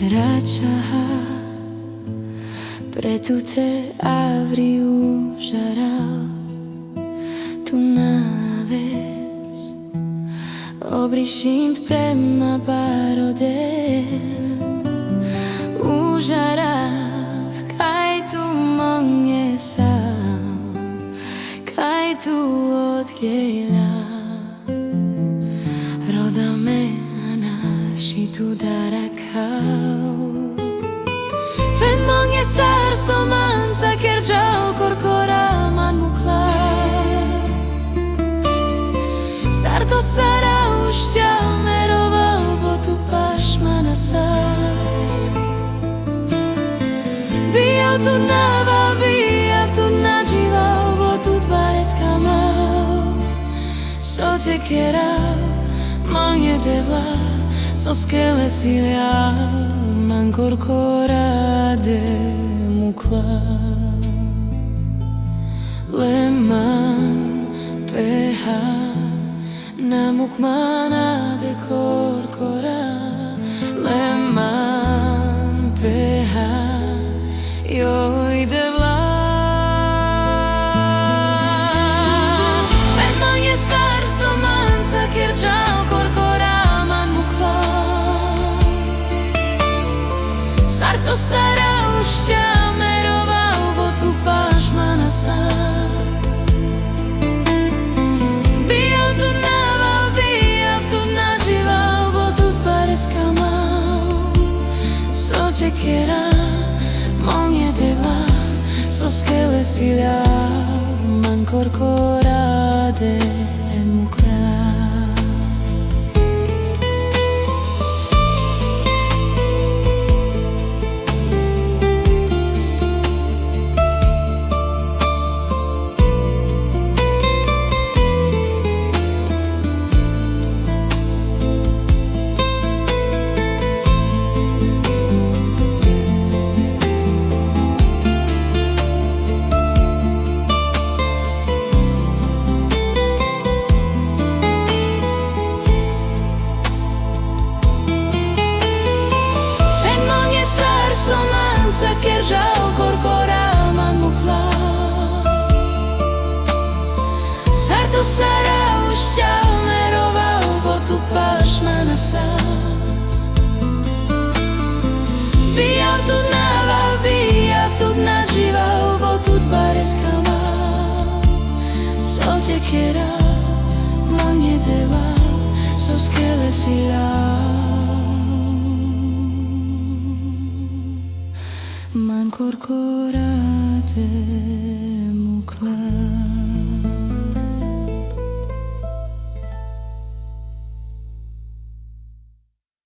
raccia pre tutte avrei giara tu naves obrishint prema parode užarav kaj tu monge sam kaj tu odgela roda me anashi tu darakau fen monge sar somansa kerjau korkora man mukla sarto sara ushtia merova bo tu pashmana sas biav tu nava biav tu najiva bo tu bares kamau so te kerau mange devla so skele silja man korkora de mukla leman peha namuk mana de korkora leman peha joj devla fen mange sar somansa kerjau korkora man mukla sarto sara ushtia merova bo tu pashmana sas biav tu nava biav tu najiva bo tu bares kamau so te kera monge deva so skele silja man korkora de mukla somansa kerjau korkora man mukla sarto sara ushtia merova bo tu pashmana sas biav tu nava biav tu najiva bo tu bares kamau so te kera mange deva so skele silja man korkora de